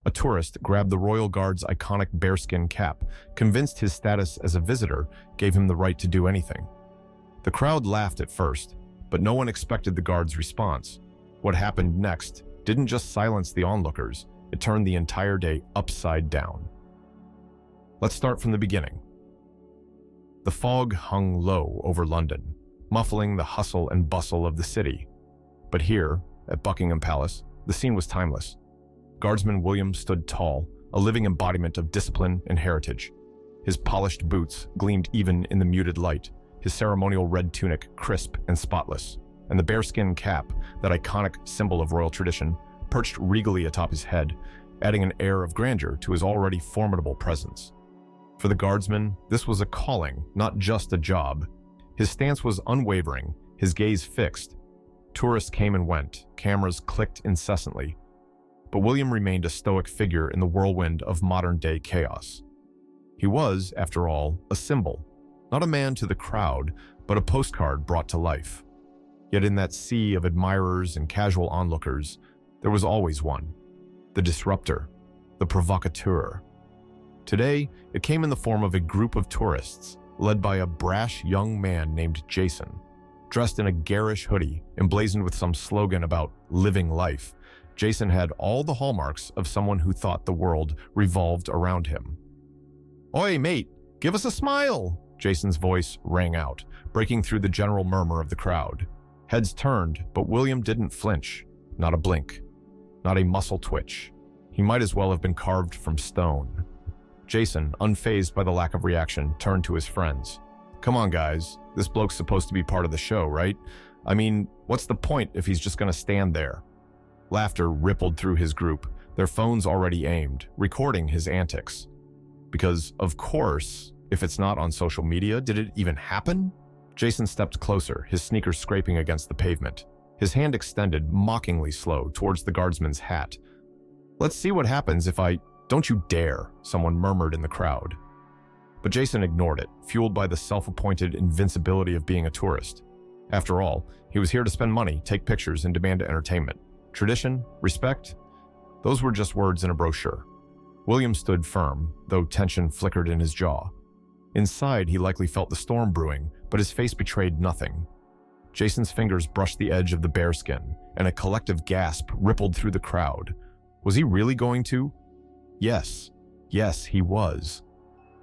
A tourist grabbed the royal guard's iconic bearskin cap, convinced his status as a visitor gave him the right to do anything. The crowd laughed at first, but no one expected the guard's response. What happened next didn't just silence the onlookers, it turned the entire day upside down. Let's start from the beginning. The fog hung low over London, muffling the hustle and bustle of the city. But here, at Buckingham Palace, the scene was timeless. Guardsman William stood tall, a living embodiment of discipline and heritage. His polished boots gleamed even in the muted light, his ceremonial red tunic crisp and spotless, and the bearskin cap, that iconic symbol of royal tradition, perched regally atop his head, adding an air of grandeur to his already formidable presence. For the guardsman, this was a calling, not just a job. His stance was unwavering, his gaze fixed. Tourists came and went, cameras clicked incessantly. But William remained a stoic figure in the whirlwind of modern-day chaos. He was, after all, a symbol, not a man to the crowd, but a postcard brought to life. Yet in that sea of admirers and casual onlookers, there was always one, the disruptor, the provocateur. Today, it came in the form of a group of tourists, led by a brash young man named Jason. Dressed in a garish hoodie, emblazoned with some slogan about living life, Jason had all the hallmarks of someone who thought the world revolved around him. "Oi, mate, give us a smile!" Jason's voice rang out, breaking through the general murmur of the crowd. Heads turned, but William didn't flinch. Not a blink. Not a muscle twitch. He might as well have been carved from stone. Jason, unfazed by the lack of reaction, turned to his friends. "Come on, guys. This bloke's supposed to be part of the show, right? I mean, what's the point if he's just gonna stand there?" Laughter rippled through his group, their phones already aimed, recording his antics. Because, of course, if it's not on social media, did it even happen? Jason stepped closer, his sneakers scraping against the pavement. His hand extended, mockingly slow, towards the guardsman's hat. "Let's see what happens if I—" "Don't you dare," someone murmured in the crowd. But Jason ignored it, fueled by the self-appointed invincibility of being a tourist. After all, he was here to spend money, take pictures, and demand entertainment. Tradition, respect, those were just words in a brochure. William stood firm, though tension flickered in his jaw. Inside, he likely felt the storm brewing, but his face betrayed nothing. Jason's fingers brushed the edge of the bearskin, and a collective gasp rippled through the crowd. Was he really going to? Yes, he was.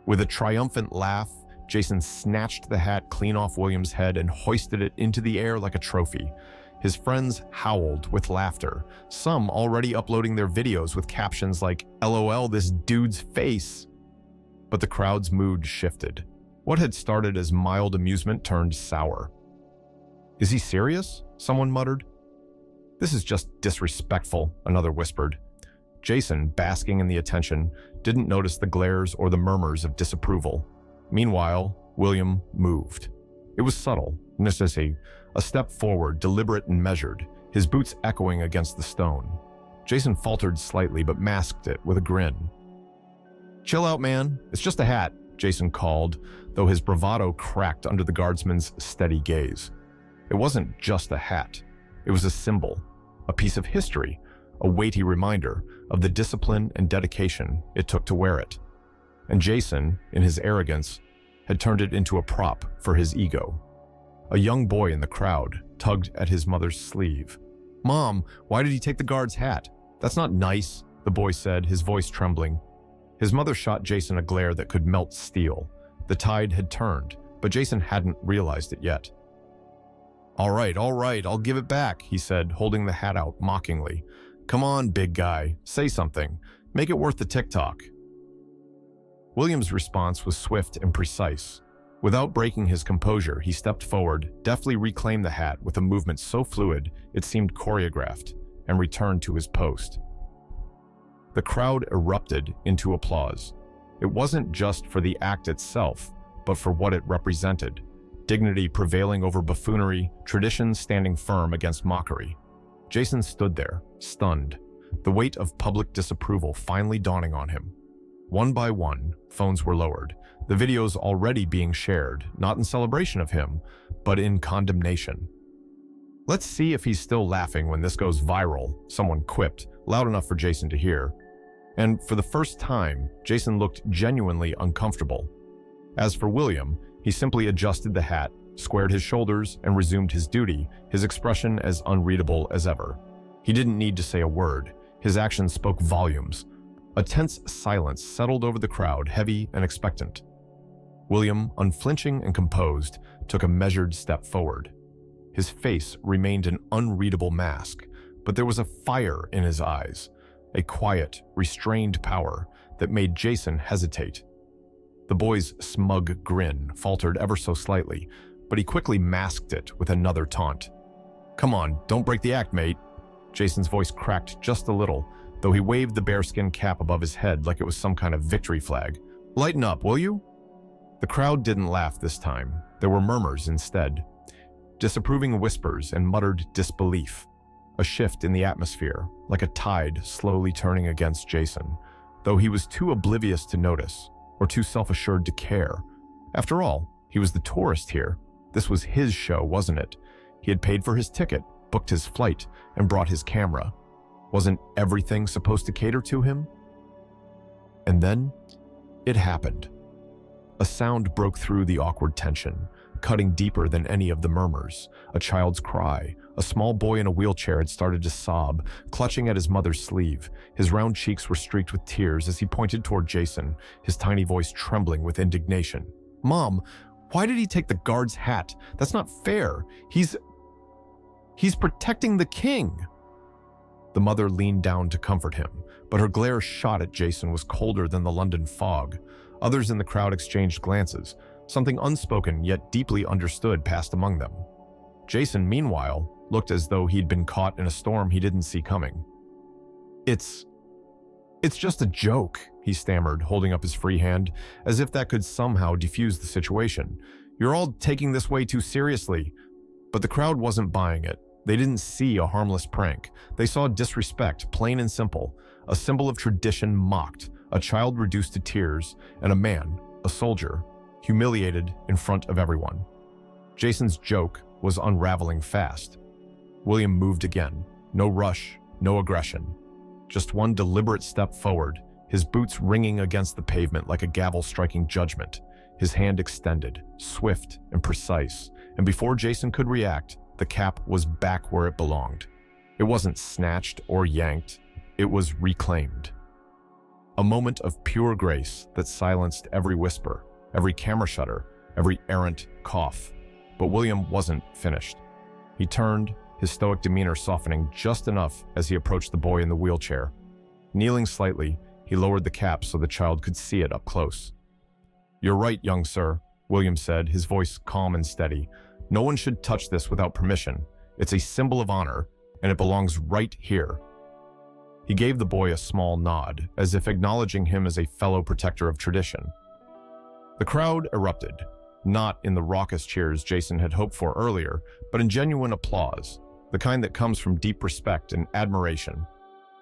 With a triumphant laugh, Jason snatched the hat clean off William's head and hoisted it into the air like a trophy. His friends howled with laughter, some already uploading their videos with captions like, "LOL, this dude's face." But the crowd's mood shifted. What had started as mild amusement turned sour. "Is he serious?" someone muttered. "This is just disrespectful," another whispered. Jason, basking in the attention, didn't notice the glares or the murmurs of disapproval. Meanwhile, William moved. It was subtle, necessary, a step forward, deliberate and measured, his boots echoing against the stone. Jason faltered slightly but masked it with a grin. "Chill out, man. It's just a hat," Jason called, though his bravado cracked under the guardsman's steady gaze. It wasn't just a hat. It was a symbol, a piece of history, a weighty reminder of the discipline and dedication it took to wear it. And Jason, in his arrogance, had turned it into a prop for his ego. A young boy in the crowd tugged at his mother's sleeve. "Mom, why did he take the guard's hat? That's not nice," the boy said, his voice trembling. His mother shot Jason a glare that could melt steel. The tide had turned, but Jason hadn't realized it yet. All right, I'll give it back," he said, holding the hat out mockingly. "Come on, big guy, say something. Make it worth the TikTok." William's response was swift and precise. Without breaking his composure, he stepped forward, deftly reclaimed the hat with a movement so fluid it seemed choreographed, and returned to his post. The crowd erupted into applause. It wasn't just for the act itself, but for what it represented. Dignity prevailing over buffoonery, tradition standing firm against mockery. Jason stood there, stunned, the weight of public disapproval finally dawning on him. One by one, phones were lowered, the videos already being shared, not in celebration of him, but in condemnation. "Let's see if he's still laughing when this goes viral," someone quipped, loud enough for Jason to hear. And for the first time, Jason looked genuinely uncomfortable. As for William, he simply adjusted the hat, squared his shoulders, and resumed his duty, his expression as unreadable as ever. He didn't need to say a word. His actions spoke volumes. A tense silence settled over the crowd, heavy and expectant. William, unflinching and composed, took a measured step forward. His face remained an unreadable mask, but there was a fire in his eyes, a quiet, restrained power that made Jason hesitate. The boy's smug grin faltered ever so slightly, but he quickly masked it with another taunt. "Come on, don't break the act, mate." Jason's voice cracked just a little, though he waved the bearskin cap above his head like it was some kind of victory flag. "Lighten up, will you?" The crowd didn't laugh this time. There were murmurs instead. Disapproving whispers and muttered disbelief. A shift in the atmosphere, like a tide slowly turning against Jason, though he was too oblivious to notice, or too self-assured to care. After all, he was the tourist here. This was his show, wasn't it? He had paid for his ticket, booked his flight, and brought his camera. Wasn't everything supposed to cater to him? And then, it happened. A sound broke through the awkward tension, cutting deeper than any of the murmurs. A child's cry. A small boy in a wheelchair had started to sob, clutching at his mother's sleeve. His round cheeks were streaked with tears as he pointed toward Jason, his tiny voice trembling with indignation. "Mom, why did he take the guard's hat? That's not fair. He's protecting the king." The mother leaned down to comfort him, but her glare shot at Jason was colder than the London fog. Others in the crowd exchanged glances. Something unspoken yet deeply understood passed among them. Jason, meanwhile, looked as though he'd been caught in a storm he didn't see coming. It's just a joke," he stammered, holding up his free hand, as if that could somehow defuse the situation. "You're all taking this way too seriously." But the crowd wasn't buying it. They didn't see a harmless prank. They saw disrespect, plain and simple, a symbol of tradition mocked, a child reduced to tears, and a man, a soldier, humiliated in front of everyone. Jason's joke was unraveling fast. William moved again. No rush, no aggression. Just one deliberate step forward, his boots ringing against the pavement like a gavel striking judgment. His hand extended, swift and precise, and before Jason could react, the cap was back where it belonged. It wasn't snatched or yanked, it was reclaimed. A moment of pure grace that silenced every whisper, every camera shutter, every errant cough. But William wasn't finished. He turned, his stoic demeanor softening just enough as he approached the boy in the wheelchair. Kneeling slightly, he lowered the cap so the child could see it up close. "You're right, young sir," William said, his voice calm and steady. "No one should touch this without permission. It's a symbol of honor, and it belongs right here." He gave the boy a small nod, as if acknowledging him as a fellow protector of tradition. The crowd erupted, not in the raucous cheers Jason had hoped for earlier, but in genuine applause, the kind that comes from deep respect and admiration.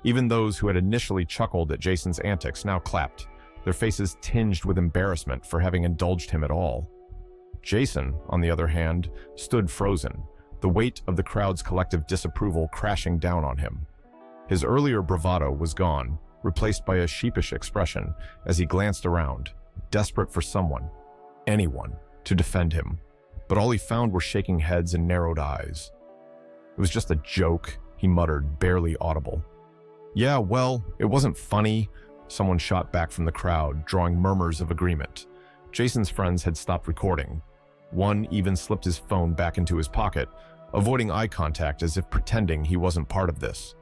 Even those who had initially chuckled at Jason's antics now clapped, their faces tinged with embarrassment for having indulged him at all. Jason, on the other hand, stood frozen, the weight of the crowd's collective disapproval crashing down on him. His earlier bravado was gone, replaced by a sheepish expression as he glanced around, desperate for someone, anyone, to defend him. But all he found were shaking heads and narrowed eyes. "It was just a joke," he muttered, barely audible. "Yeah, well, it wasn't funny," someone shot back from the crowd, drawing murmurs of agreement. Jason's friends had stopped recording. One even slipped his phone back into his pocket, avoiding eye contact as if pretending he wasn't part of this.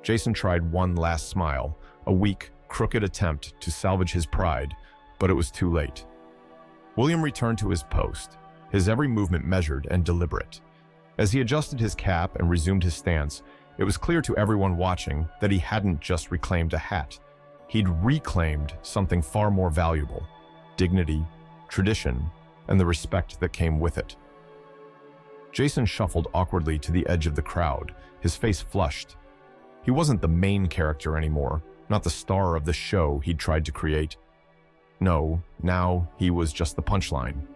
Jason tried one last smile, a weak, crooked attempt to salvage his pride, but it was too late. William returned to his post, his every movement measured and deliberate. As he adjusted his cap and resumed his stance, it was clear to everyone watching that he hadn't just reclaimed a hat. He'd reclaimed something far more valuable: dignity, tradition, and the respect that came with it. Jason shuffled awkwardly to the edge of the crowd, his face flushed. He wasn't the main character anymore, not the star of the show he'd tried to create. No, now he was just the punchline.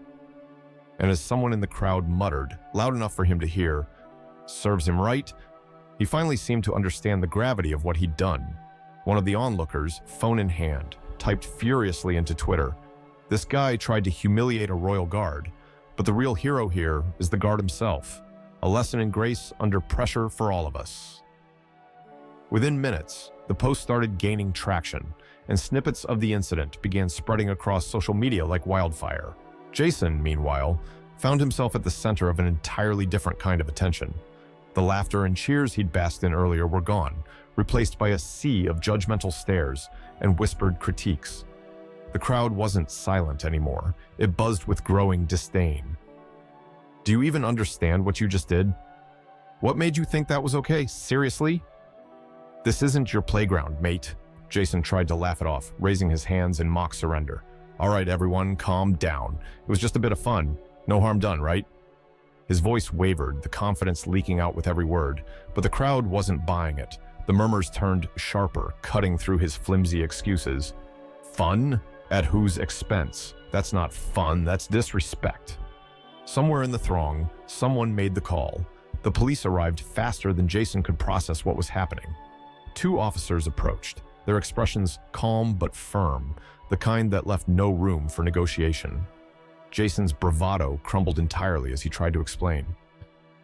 And as someone in the crowd muttered, loud enough for him to hear, "Serves him right," he finally seemed to understand the gravity of what he'd done. One of the onlookers, phone in hand, typed furiously into Twitter, "This guy tried to humiliate a royal guard, but the real hero here is the guard himself. A lesson in grace under pressure for all of us." Within minutes, the post started gaining traction, and snippets of the incident began spreading across social media like wildfire. Jason, meanwhile, found himself at the center of an entirely different kind of attention. The laughter and cheers he'd basked in earlier were gone, replaced by a sea of judgmental stares and whispered critiques. The crowd wasn't silent anymore. It buzzed with growing disdain. "Do you even understand what you just did? What made you think that was okay? Seriously? This isn't your playground, mate." Jason tried to laugh it off, raising his hands in mock surrender. "All right, everyone, calm down. It was just a bit of fun. No harm done, right?" His voice wavered, the confidence leaking out with every word, but the crowd wasn't buying it. The murmurs turned sharper, cutting through his flimsy excuses. "Fun? At whose expense? That's not fun, that's disrespect." Somewhere in the throng, someone made the call. The police arrived faster than Jason could process what was happening. Two officers approached, their expressions calm but firm, the kind that left no room for negotiation. Jason's bravado crumbled entirely as he tried to explain.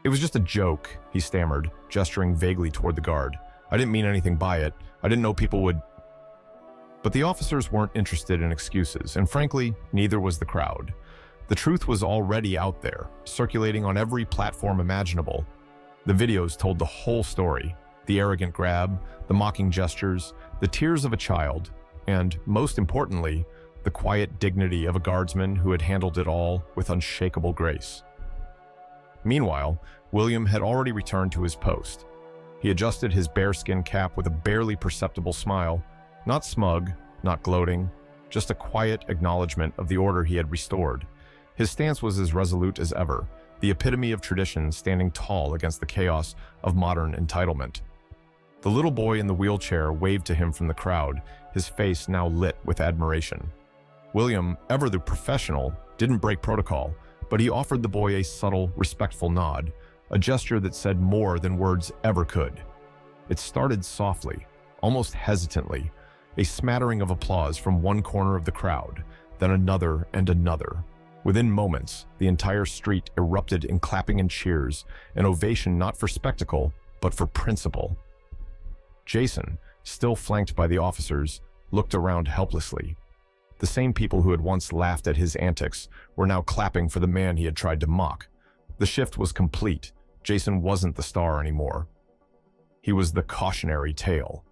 "It was just a joke," he stammered, gesturing vaguely toward the guard. "I didn't mean anything by it. I didn't know people would..." But the officers weren't interested in excuses, and frankly, neither was the crowd. The truth was already out there, circulating on every platform imaginable. The videos told the whole story: the arrogant grab, the mocking gestures, the tears of a child, and, most importantly, the quiet dignity of a guardsman who had handled it all with unshakable grace. Meanwhile, William had already returned to his post. He adjusted his bearskin cap with a barely perceptible smile, not smug, not gloating, just a quiet acknowledgement of the order he had restored. His stance was as resolute as ever, the epitome of tradition standing tall against the chaos of modern entitlement. The little boy in the wheelchair waved to him from the crowd, his face now lit with admiration. William, ever the professional, didn't break protocol, but he offered the boy a subtle, respectful nod, a gesture that said more than words ever could. It started softly, almost hesitantly, a smattering of applause from one corner of the crowd, then another and another. Within moments, the entire street erupted in clapping and cheers, an ovation not for spectacle, but for principle. Jason, still flanked by the officers, looked around helplessly. The same people who had once laughed at his antics were now clapping for the man he had tried to mock. The shift was complete. Jason wasn't the star anymore. He was the cautionary tale.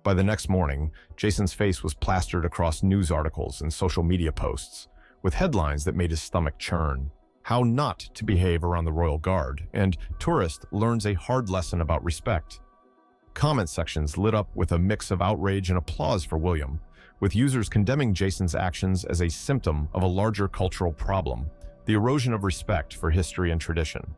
By the next morning, Jason's face was plastered across news articles and social media posts, with headlines that made his stomach churn. "How not to behave around the royal guard," and "Tourist learns a hard lesson about respect." Comment sections lit up with a mix of outrage and applause for William, with users condemning Jason's actions as a symptom of a larger cultural problem, the erosion of respect for history and tradition.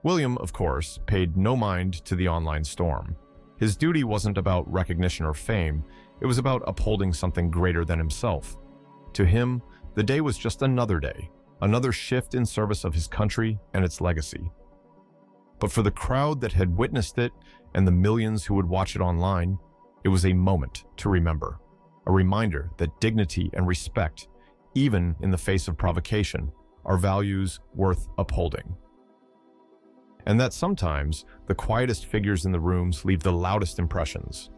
William, of course, paid no mind to the online storm. His duty wasn't about recognition or fame, it was about upholding something greater than himself. To him, the day was just another day, another shift in service of his country and its legacy. But for the crowd that had witnessed it and the millions who would watch it online, it was a moment to remember. A reminder that dignity and respect, even in the face of provocation, are values worth upholding. And that sometimes the quietest figures in the rooms leave the loudest impressions.